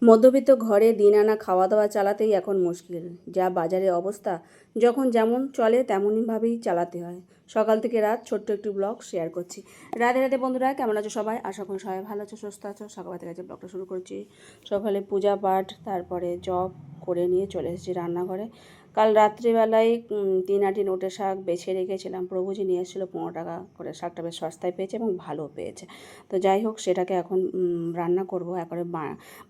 মধ্যবিত্ত ঘরে দিন আনা খাওয়া দাওয়া চালাতেই এখন মুশকিল। যা বাজারে অবস্থা, যখন যেমন চলে তেমনইভাবেই চালাতে হয়। সকাল থেকে রাত ছোট্ট একটি ব্লগ শেয়ার করছি। রাধে রাধে বন্ধুরা, কেমন আছো সবাই? আশা করি সবাই ভালো আছো, সুস্থ আছো। সকাল থেকে আজকে ব্লগটা শুরু করছি। সকালে পূজা পাঠ, তারপরে জব করে নিয়ে চলে এসেছি রান্নাঘরে। কাল রাত্রিবেলায় 3 আটি নোটে শাক বেছে রেখেছিলাম। প্রভুজি নিয়ে এসেছিলো 15 টাকা করে। শাকটা বেশ সস্তায় পেয়েছে এবং ভালো পেয়েছে। তো যাই হোক, সেটাকে এখন রান্না করবো। একবারে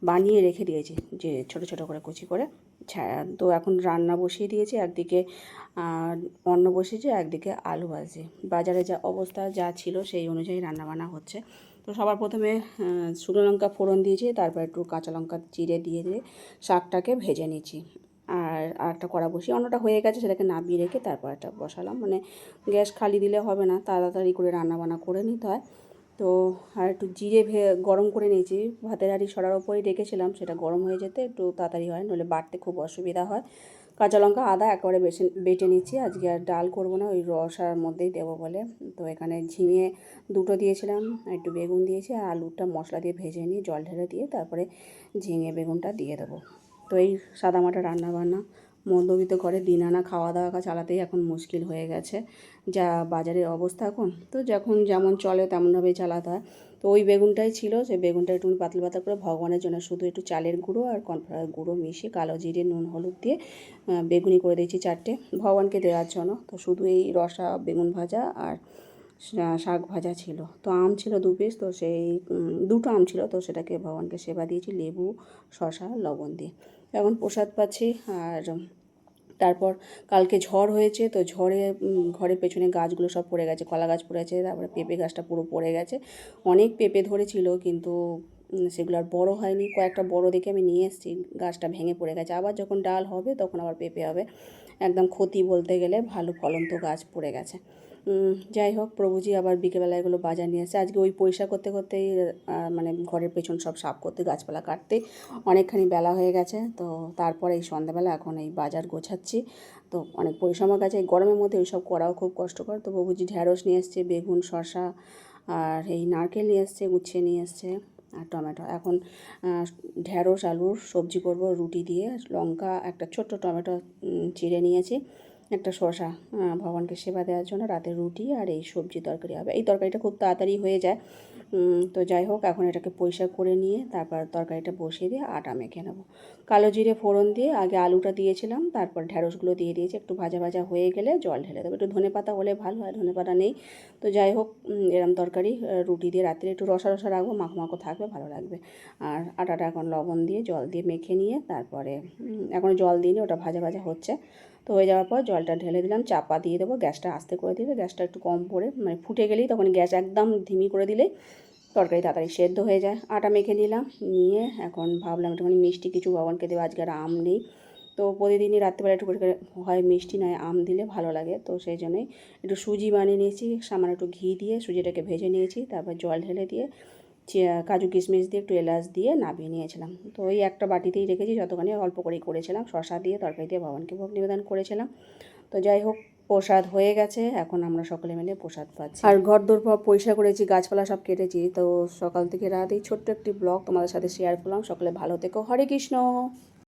বানিয়ে রেখে দিয়েছি, যে ছোট ছোট করে কুচি করে। তো এখন রান্না বসিয়ে দিয়েছি। একদিকে অন্ন বসিয়েছি, একদিকে আলু ভাজি। বাজারে যা অবস্থা যা ছিল সেই অনুযায়ী রান্নাবান্না হচ্ছে। তো সবার প্রথমে শুকনো লঙ্কা ফোড়ন দিয়েছি, তারপর একটু কাঁচা লঙ্কা চিড়ে দিয়ে শাকটাকে ভেজে নিয়েছি। আর একটা কড়া বসিয়ে, অন্যটা হয়ে গেছে, সেটাকে নামিয়ে রেখে তারপর একটা বসালাম। মানে গ্যাস খালি দিলে হবে না, তাড়াতাড়ি করে রান্নাবান্না করে নিতে হয়। তো আর একটু জিরে গরম করে নিয়েছি। ভাতের হাঁড়ি সরার ওপরেই রেখেছিলাম, সেটা গরম হয়ে যেতে একটু তাড়াতাড়ি হয়, নইলে বাটতে খুব অসুবিধা হয়। কাঁচা লঙ্কা আদা একেবারে বেটে নিচ্ছি। আজকে আর ডাল করবো না, ওই রসার মধ্যেই দেবো বলে। তো এখানে ঝিঙে 2টো দিয়েছিলাম, একটু বেগুন দিয়েছি, আর আলুটা মশলা দিয়ে ভেজে নিয়ে জল ঢেলে দিয়ে তারপরে ঝিঙে বেগুনটা দিয়ে দেবো। তো এই সাদামাটা রান্নাবান্না। মধ্যবিত্ত ঘরে দিন আনা খাওয়া দাওয়া চালাতেই এখন মুশকিল হয়ে গেছে, যা বাজারের অবস্থা এখন। তো যখন যেমন চলে তেমনভাবেই চালাতে হয়। তো ওই বেগুনটাই ছিল, সেই বেগুনটা একটু পাতলা পাতলা করে ভগবানের জন্য শুধু একটু চালের গুঁড়ো আর কর্নফ্লাওয়ার গুঁড়ো মিশিয়ে কালো জিরে নুন হলুদ দিয়ে বেগুনি করে দিয়েছি 4টে ভগবানকে দেওয়ার জন্য। তো শুধু এই রসা বেগুন ভাজা আর শাক ভাজা ছিল। তো আম ছিল 2 পিস, তো সেই 2টো আম ছিল, তো সেটাকে ভগবানকে সেবা দিয়েছি লেবু শসা লবণ দিয়ে। এখন প্রসাদ পাচ্ছি। আর তারপর কালকে ঝড় হয়েছে, তো ঝড়ে ঘরের পেছনে গাছগুলো সব পড়ে গেছে, কলা গাছ পড়ে গেছে, তারপরে পেঁপে গাছটা পুরো পড়ে গেছে। অনেক পেঁপে ধরেছিল, কিন্তু সেগুলো আর বড়ো হয়নি। কয়েকটা বড় দেখে আমি নিয়ে এসেছি, গাছটা ভেঙে পড়ে গেছে। আবার যখন ডাল হবে তখন আবার পেঁপে হবে। একদম ক্ষতি বলতে গেলে, ভালো ফলন্ত গাছ পড়ে গেছে। যাই হোক, প্রভুজি আবার বিকেলবেলা এগুলো বাজার নিয়ে এসেছে। আজকে ওই পরিষ্কার করতে করতেই মানে ঘরের পেছন সব সাফ করতে, গাছপালা কাটতে অনেকখানি বেলা হয়ে গেছে। তো তারপরে এই সন্ধ্যাবেলা এখন এই বাজার গোছাচ্ছি। তো অনেক পরিশ্রম গেছে এই গরমের মধ্যে, ওই সব করাও খুব কষ্টকর। তো প্রভুজি ঢ্যাঁড়স নিয়ে এসছে, বেগুন শসা আর এই নারকেল নিয়ে এসছে, উচ্ছে নিয়ে এসছে, আর টমেটো। এখন ঢ্যাঁড়স আলুর সবজি করব রুটি দিয়ে। লঙ্কা একটা ছোট্ট টমেটো চিড়ে নিয়েছি, একটা শসা ভগবানকে সেবা দেওয়ার জন্য। রাতের রুটি আর এই সবজি তরকারি হবে। এই তরকারিটা খুব তাড়াতাড়ি হয়ে যায়। তো যাই হোক, এখন এটাকে পরিষ্কার করে নিয়ে তারপর তরকারিটা বসিয়ে দিয়ে আটা মেখে নেব। কালো জিরে ফোড়ন দিয়ে আগে আলুটা দিয়েছিলাম, তারপর ঢ্যাঁড়সগুলো দিয়ে দিয়েছি। একটু ভাজা ভাজা হয়ে গেলে জল ঢেলে দেবো। একটু ধনেপাতা হলে ভালো হয়, ধনেপাতা নেই। তো যাই হোক, এরম তরকারি রুটি দিয়ে রাত্রে একটু রসা রসা রাখবো, মাখো মাখো থাকবে, ভালো লাগবে। আর আটাটা এখন লবণ দিয়ে জল দিয়ে মেখে নিয়ে তারপরে এখন জল দিইনি, ওটা ভাজা ভাজা হচ্ছে। তো হয়ে যাওয়ার পর জলটা ঢেলে দিলাম, চাপা দিয়ে দেবো। গ্যাসটা আস্তে করে দিলে, গ্যাসটা একটু কম করে, মানে ফুটে গেলেই তখন গ্যাস একদম ধিমি করে দিলেই তরকারি তাড়াতাড়ি সেদ্ধ হয়ে যায়। আটা মেখে নিলাম, নিয়ে এখন ভাবলাম একটুখানি মিষ্টি কিছু ভগবানকে দেবো। আজকে আর আম নেই, তো প্রতিদিনই রাত্রিবেলা একটু করে হয় মিষ্টি নয় আম দিলে ভালো লাগে। তো সেই জন্যই একটু সুজি বানিয়ে নিয়েছি, সামান্য একটু ঘি দিয়ে সুজিটাকে ভেজে নিয়েছি, তারপর জল ঢেলে দিয়ে কাজু কিশমিশ দিয়ে একটু এলাচ দিয়ে নামিয়ে নিয়েছিলাম। তো ওই একটা বাটিতেই রেখেছি, যতখানি অল্প করেই করেছিলাম। শসা দিয়ে তরকারি দিয়ে ভগবানকে ভোগ নিবেদন করেছিলাম। তো যাই হোক, প্রসাদ হয়ে গেছে, এখন আমরা সকলে মিলে প্রসাদ পাচ্ছি। আর ঘর দোর পরিষ্কার করেছি, গাছপালা সব কেটেছি। তো সকাল থেকে রাত এই ছোট্ট একটি ব্লগ তোমাদের সাথে শেয়ার করলাম। সকলে ভালো থেকো। হরে কৃষ্ণ।